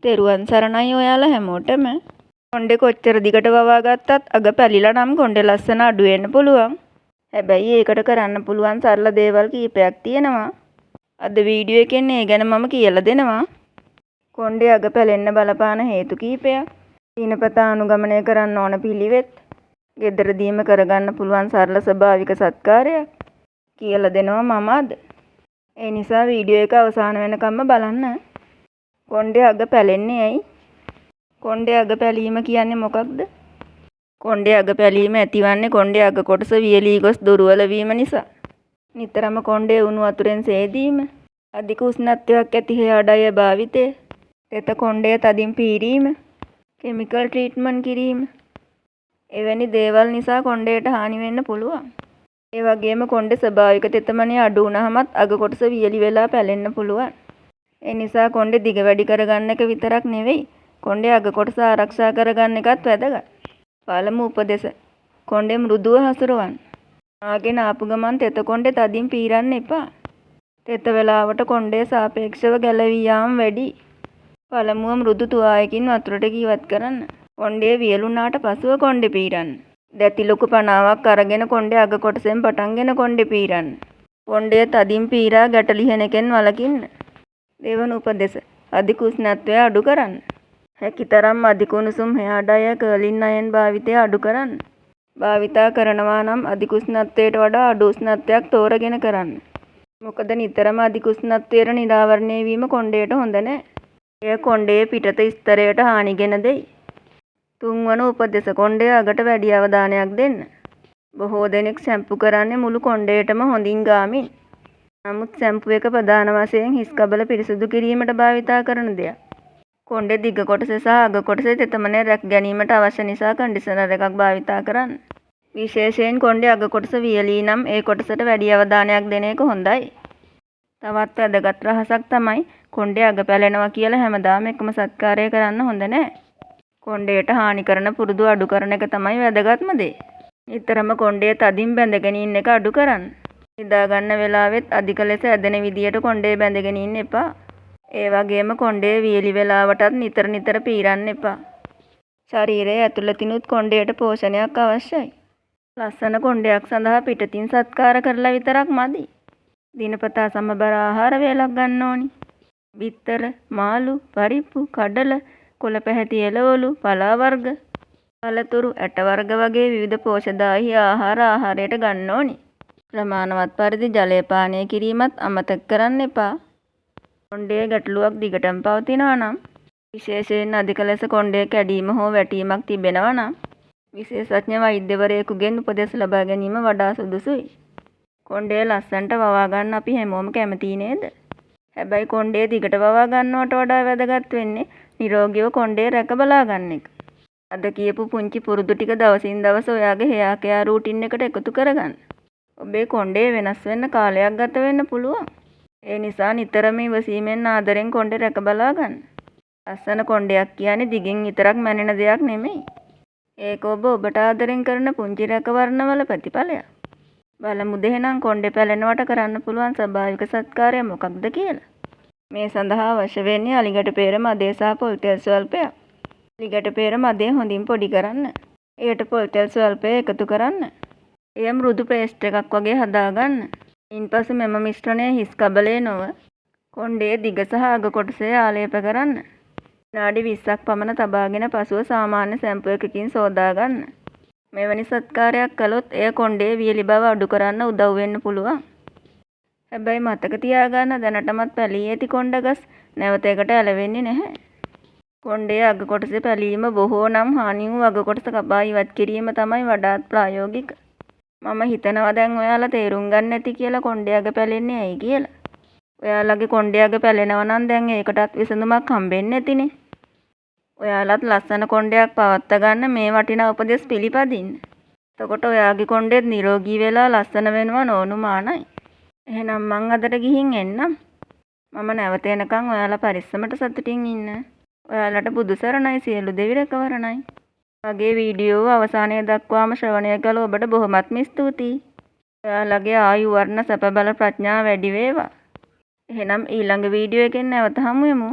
තෙරුවන් සරණයි ඔයාලා හැමෝටම. කොණ්ඩේ කොච්චර දිගට වවා ගත්තත් අග පැලිලා නම් කොණ්ඩේ ලස්සන අඩු වෙන්න පුළුවන්. හැබැයි ඒකට කරන්න පුළුවන් සරල දේවල් කීපයක් තියෙනවා. අද වීඩියෝ එකෙන් ඒ ගැන මම කියලා දෙනවා. කොණ්ඩේ අග පැලෙන්න බලපාන හේතු කීපයක්. දිනපතා අනුගමනය කරන්න ඕන පිළිවෙත්. ගෙදරදීම කරගන්න පුළුවන් සරල ස්වභාවික සත්කාරයක් කියලා දෙනවා මම අද. ඒ නිසා වීඩියෝ එක අවසාන වෙනකම්ම බලන්න. කොණ්ඩේ අග පැලෙන්නේ ඇයි? කොණ්ඩේ අග පැලීම කියන්නේ මොකක්ද? කොණ්ඩේ අග පැලීම ඇතිවන්නේ කොණ්ඩේ අග කොටස වියලී ගොස් දුර්වල වීම නිසා. නිතරම කොණ්ඩේ උණු වතුරෙන් සේදීම, අධික උෂ්ණත්වයක් ඇති හේයා ඩය භාවිතය, තෙත කොණ්ඩය තදින් පීරීම, කෙමිකල් ට්‍රීට්මන්ට් කිරීම. එවැනි දේවල් නිසා කොණ්ඩයට හානි වෙන්න පුළුවන්. ඒ වගේම කොණ්ඩේ ස්වභාවික තෙතමනය අඩු වුණාමත් අග කොටස වියලි වෙලා පැලෙන්න පුළුවන්. ඒ නිසා කොණ්ඩේ දිග වැඩි කරගන්න එක විතරක් නෙවෙයි කොණ්ඩේ අග කොටස ආරක්ෂා කරගන්න එකත් වැදගත්. පළමු උපදෙස. කොණ්ඩේ මෘදුව හසුරවන්න. ආගෙන ආපු ගමන් තෙත කොණ්ඩේ තදින් පීරන්න එපා. තෙත වෙලාවට කොණ්ඩේ සාපේක්ෂව ගැලවී යාම වැඩි. පළමුව මෘදු තුවායකින් වතුරට ඉවත් කරන්න. කොණ්ඩේ වියලුණාට පසුව කොණ්ඩේ පීරන්න. දැති ලොකු පනාවක් අරගෙන කොණ්ඩේ අග කොටසෙන් පටන්ගෙන කොණ්ඩේ පීරන්න. කොණ්ඩේ තදින් පීරා ගැට ලිහෙනකෙන් වළකින්න. දෙවන උපදෙස. අධික උෂ්ණත්වය අඩු කරන්න. හැකිතරම් අධික උණුසුම් හේයා ඩය කර්ලින් අයන් භාවිතය අඩු කරන්න. භාවිතා කරනවා නම් අධික උෂ්ණත්වයට වඩා අඩු උෂ්ණත්වයක් තෝරගෙන කරන්න. මොකද නිතරම අධික උෂ්ණත්වයට නිරාවරණය වීම කොණ්ඩයට හොඳ නැහැ. එය කොණ්ඩයේ පිටත ස්තරයට හානිගෙන දෙයි. තුන්වන උපදෙස. කොණ්ඩය අගට වැඩි අවධානයක් දෙන්න. බොහෝ දෙනෙක් ෂැම්පු කරන්නේ මුළු කොණ්ඩයටම හොඳින් ගාමින්. නමුත් ෂැම්පු එක ප්‍රධාන වශයෙන් හිස් කබල පිරිසිදු කිරීමට භාවිතා කරන දෙයක්. කොණ්ඩේ දිග කොටස සහ අග කොටසේ තෙතමනය රැක ගැනීමට අවශ්‍ය නිසා කන්ඩිෂනර් එකක් භාවිතා කරන්න. විශේෂයෙන් කොණ්ඩේ අග කොටස වියලී නම් ඒ කොටසට වැඩි අවධානයක් දෙන එක හොඳයි. තවත් වැදගත් රහසක් තමයි කොණ්ඩේ අග පැලෙනවා කියලා හැමදාම එකම සත්කාරය කරන්න හොඳ නැහැ. කොණ්ඩයට හානි කරන පුරුදු අඩු කරන එක තමයි වැදගත්ම දේ. නිතරම කොණ්ඩය තදින් බැඳගෙන ඉන්න එක අඩු කරන්න. නිදා ගන්න වෙලාවෙත් අධික ලෙස ඇදෙන විදියට කොණ්ඩේ බැඳගෙන ඉන්න එපා. ඒ වගේම කොණ්ඩේ වියලි වෙලාවටත් නිතර නිතර පීරන්න එපා. ශරීරයේ ඇතුළතිනුත් කොණ්ඩයට පෝෂණයක් අවශ්‍යයි. ලස්සන කොණ්ඩයක් සඳහා පිටතින් සත්කාර කරලා විතරක් මදි. දිනපතා සමබර ආහාර වේලක් ගන්න ඕනි. බිත්තර, මාළු, පරිප්පු, කඩල, කොළ පැහැති එළවලු, පලා වර්ග, පළතුරු, ඇට වර්ග වගේ විවිධ පෝෂදායී ආහාර ආහාරයට ගන්න ඕනි. ප්‍රමාණවත් පරිදි ජලය පානය කිරීමත් අමතක කරන්න එපා. කොණ්ඩයේ ගැටලුවක් දිගටම පවතිනවා නම්, විශේෂයෙන් අධික ලෙස කොණ්ඩයේ කැඩීම හෝ වැටීමක් තිබෙනවා නම්, විශේෂඥ වෛද්‍යවරයෙකුගෙන් උපදෙස් ලබා ගැනීම වඩා සුදුසුයි. කොණ්ඩය ලස්සනට වවා ගන්න අපි හැමෝම කැමතියි නේද? හැබැයි කොණ්ඩය දිගට වවා ගන්නවට වඩා වැදගත් වෙන්නේ නිරෝගීව කොණ්ඩය රැක බලා ගන්න එක. අද කියපු පුංචි පුරුදු ටික දවසින් දවස ඔයාගේ හේයා කෙයා රූටින් එකට එකතු කරගන්න. ඔබේ කොණ්ඩේ වෙනස් වෙන්න කාලයක් ගත වෙන්න පුළුවන්. ඒ නිසා නිතරම ඉවසීමෙන් ආදරෙන් කොණ්ඩේ රැක බලා ගන්න. ලස්සන කොණ්ඩයක් කියන්නේ දිගින් විතරක් මැනෙන දෙයක් නෙමෙයි. ඒක ඔබට ආදරෙන් කරන පුංචි රැකවරණවල ප්‍රතිඵලයක්. බලමුද එහෙනම් කොණ්ඩේ පැලෙනවට කරන්න පුළුවන් ස්වභාවික සත්කාරය මොකක්ද කියලා. මේ සඳහා අවශ්‍ය වෙන්නේ අලිගැට පෙර මදේ සහ පොල් තෙල් ස්වල්පයක්. අලිගැට පෙර මදේ හොඳින් පොඩි කරන්න. එයට පොල් තෙල් ස්වල්පය එකතු කරන්න. එය මෘදු පේස්ට් එකක් වගේ හදාගන්න. ඉන්පසු මෙම මිශ්‍රණය හිස් කබලේ නොව කොණ්ඩයේ දිග සහ අග කොටසේ ආලේප කරන්න. විනාඩි 20ක් පමණ තබාගෙන පසුව සාමාන්‍ය ෂැම්පු එකකින් සෝදා ගන්න. මෙවැනි සත්කාරයක් කළොත් එය කොණ්ඩයේ වියලි බව අඩු කරන්න උදව් වෙන්න පුළුවන්. හැබැයි මතක තියාගන්න දැනටමත් පැලී ඇති කොණ්ඩගස් නැවත එකට ඇලවෙන්නේ නැහැ. කොණ්ඩයේ අග කොටසේ පැලීම බොහෝ නම් හානි වූ අග කොටස කපා ඉවත් කිරීම තමයි වඩාත් ප්‍රායෝගික. මම හිතනවා දැන් ඔයාලා තේරුම් ගන්න ඇති කියලා කොණ්ඩේ අග පැලෙන්නේ ඇයි කියලා. ඔයාලගේ කොණ්ඩේ අග පැලෙනවා නම් දැන් ඒකටත් විසඳුමක් හම්බෙන්නේ නැතිනේ. ඔයාලත් ලස්සන කොණ්ඩයක් පවත්වා ගන්න මේ වටිනා උපදෙස් පිළිපදින්න. එතකොට ඔයාගේ කොණ්ඩෙත් නිරෝගී වෙලා ලස්සන වෙනවා නෝනුමානයි. එහෙනම් මං අදට ගිහින් එන්නම්. මම නැවත එනකන් ඔයාලා පරිස්සමට සතුටින් ඉන්න. ඔයාලට බුදු සරණයි සියලු දෙවි රැකවරණයි. මගේ වීඩියෝ අවසානය දක්වාම ශ්‍රවණය කළ ඔබට බොහොමත්ම ස්තුතියි. ඔයාලගේ ආයු වර්ණ සැප බල ප්‍රඥා වැඩි වේවා. එහෙනම් ඊළඟ වීඩියෝ එකෙන් නැවත හමු වෙමු.